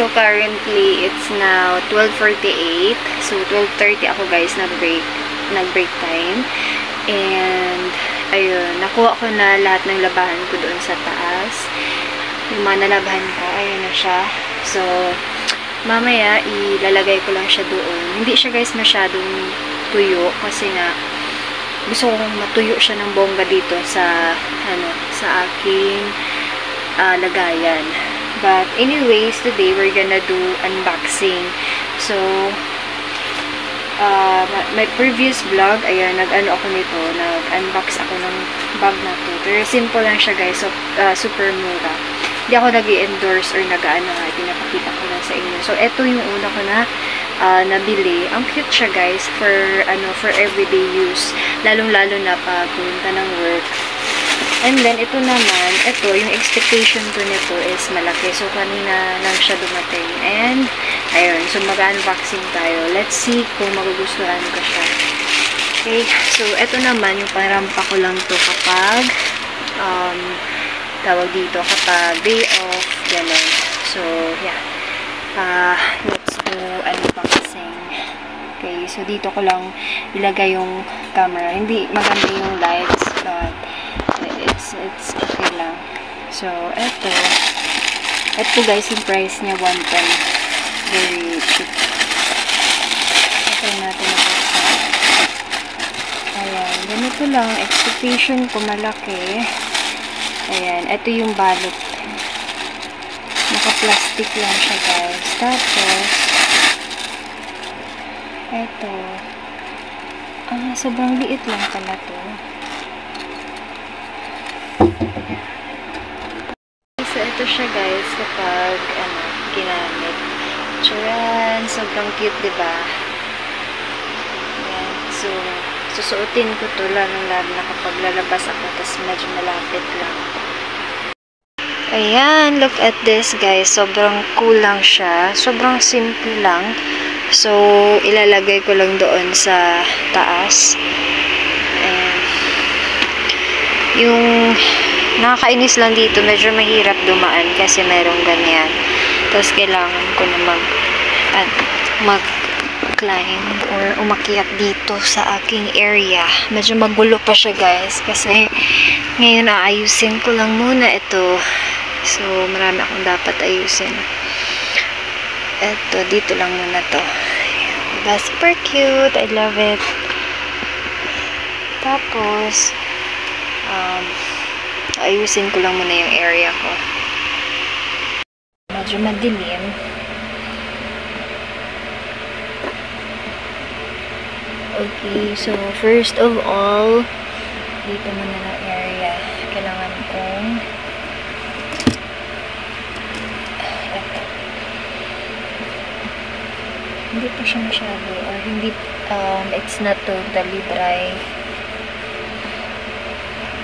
So, currently, it's now 12:48. So, 12:30 ako, guys, nag-break time. And, ayun, nakuha ko na lahat ng labahan ko doon sa taas. Yung mga nalabahan ko, ayun na siya. So, mamaya, ilalagay ko lang siya doon. Hindi siya, guys, masyadong tuyo. Kasi nga, gusto kong matuyo siya ng bongga dito sa, sa aking lagayan. But, anyways, today, we're gonna do unboxing. So, my previous vlog, ayan, nag-ano ako nito, nag-unbox ako ng bag na to. Pero simple lang siya, guys. So, super mura. Hindi ako nag-i-endorse or nag-ano nga, pinapakita ko lang sa inyo. So, ito yung una ko na nabili. Ang cute siya, guys, for everyday use. Lalong-lalo na pag pumunta ng work. And then, ito naman, yung expectation ko nito is malaki. So, kanina lang siya dumating. And, ayun, so mag-unboxing tayo. Let's see kung magugustuhan ko siya. Okay, so, ito naman, yung parampa ko lang to kapag, tawag dito, kapag day off, gano'n. So, yeah. Let's do unboxing. Okay, so dito ko lang ilagay yung camera. Hindi maganda yung lights, but it's okay lang. So, ito guys, yung price niya 110. Very cheap. Try natin na buksan. Ayan, ganito lang. Expectation ko malaki. Ayan, ito yung balot. Naka-plastic lang siya, guys. Tapos, ito. Sobrang liit lang pala to. So, ito siya, guys, kapag, ginamit. Tcharan! Sobrang cute, diba? Ayan. So, susuotin ko to lalo na kapag lalabas ako, tapos medyo malapit lang. Ayan, look at this, guys. Sobrang cool lang siya. Sobrang simple lang. So, ilalagay ko lang doon sa taas. Ayan. Yung nakakainis lang dito, medyo mahirap dumaan kasi merong ganyan. Tapos, kailangan ko na mag-climb or umakyat dito sa aking area. Medyo magulo pa siya, guys, kasi ngayon aayusin ko lang muna ito. So, marami akong dapat ayusin. Ito, dito lang muna to. Diba? Super cute. I love it. Tapos, ayusin ko lang muna yung area ko. Medyo madilim. Okay, so, first of all, dito muna na area. Kailangan kong hindi pa siya masyado or hindi, it's not totally dry.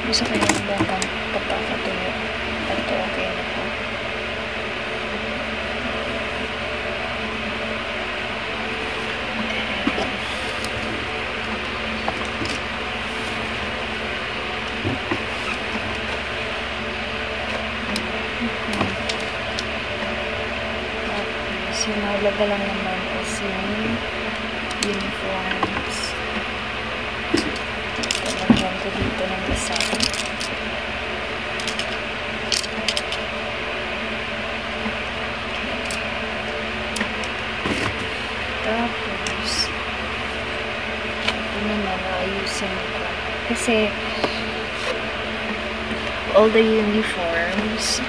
Gusto ko yung bonggang pagkakatuyo. Ito, okay na po. So, mahalaga lang naman is yung uniforms. Talagyan ko dito ng isa. Tapos, ito naman, ayusin ko. Kasi, all the uniforms,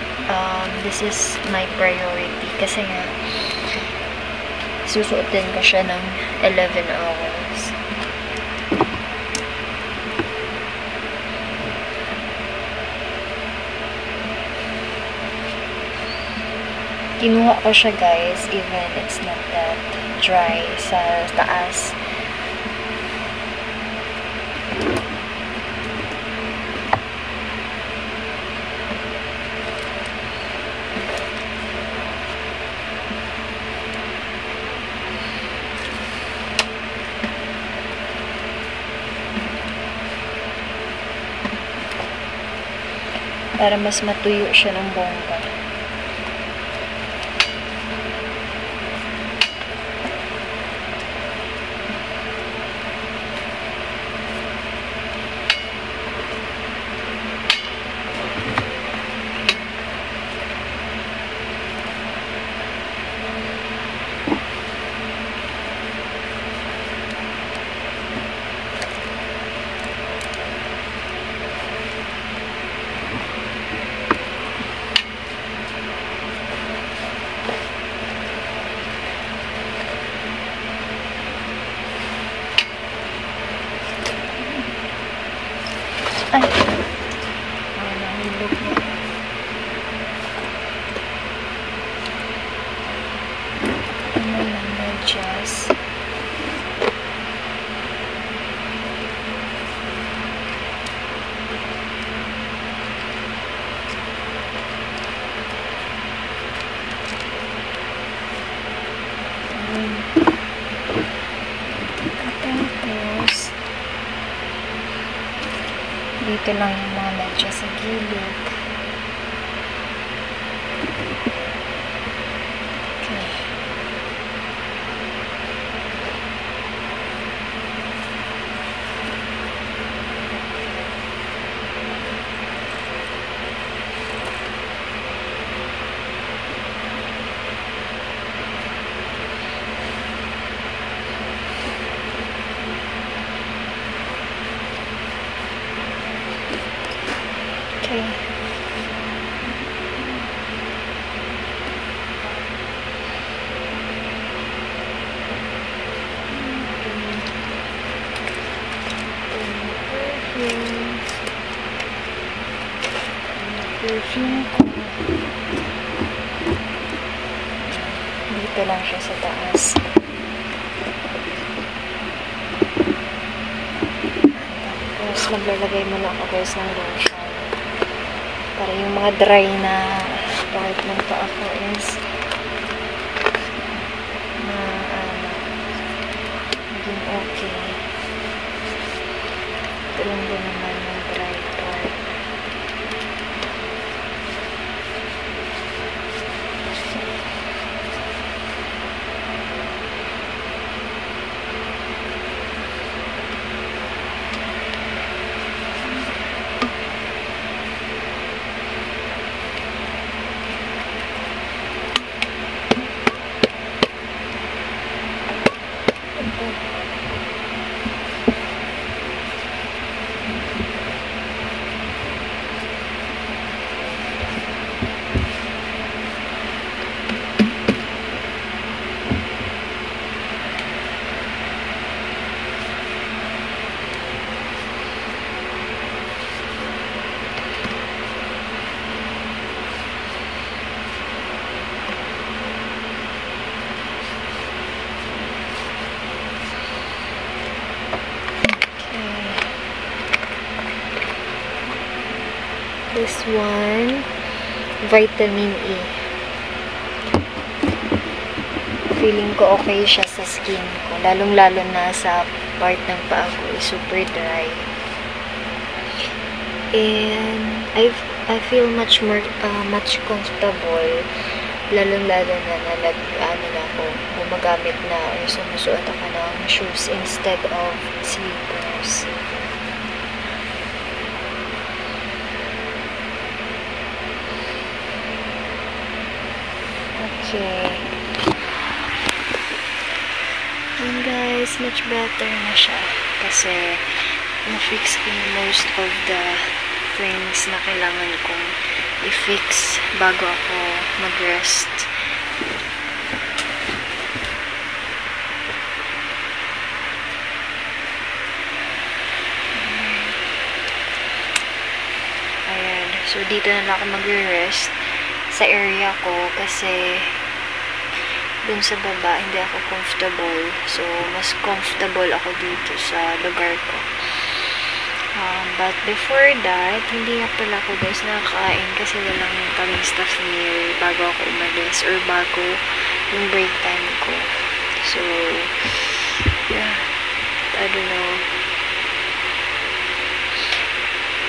this is my priority. Kasi nga, susuotin ko siya ng 11 hours. Kinuha ko siya, guys, even it's not that dry sa taas. Para mas matuyo siya ng bongga. Nahulog na. Ano lang medyas. Tapos, dito lang yung mga medyas sa gilid. Okay. Okay. Perfume ko. Dito lang siya sa taas. Tapos, maglalagay muna ako guys ng lotion. Para yung mga dry na part ng paa ko is maging okay. Ito lang din naman yung dry part. This one, vitamin E. Feeling ko okay siya sa skin ko. Lalong-lalo na sa part ng paa ko is super dry. And I feel much more, much comfortable. Lalong-lalo na ako, gumagamit na or sumusuot ako ng shoes instead of slippers. Okay. And guys, much better na siya. Kasi, na-fix ko na most of the things na kailangan kong i-fix bago ako mag-rest. Ayan. So, dito na lang ako mag-rest sa area ko kasi dun sa baba hindi ako comfortable, so mas comfortable ako dito sa lugar ko. But before that, hindi nga pala ako guys nakakain kasi walang kaming staff meal bago ako umalis or bago yung break time ko. So yeah, I don't know,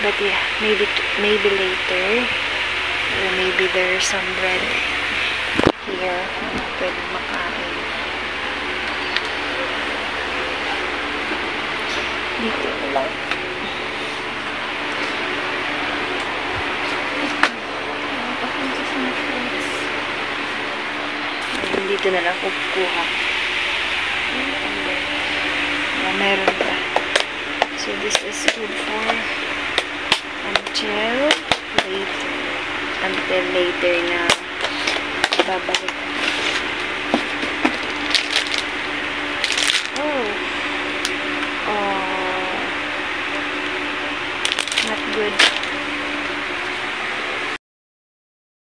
but yeah, maybe later. Or maybe there's some bread here na pwede makain. Dito lang. Dito na lang kukuha. Meron pa. So this is food for until later na babalik. Oh, not good. good.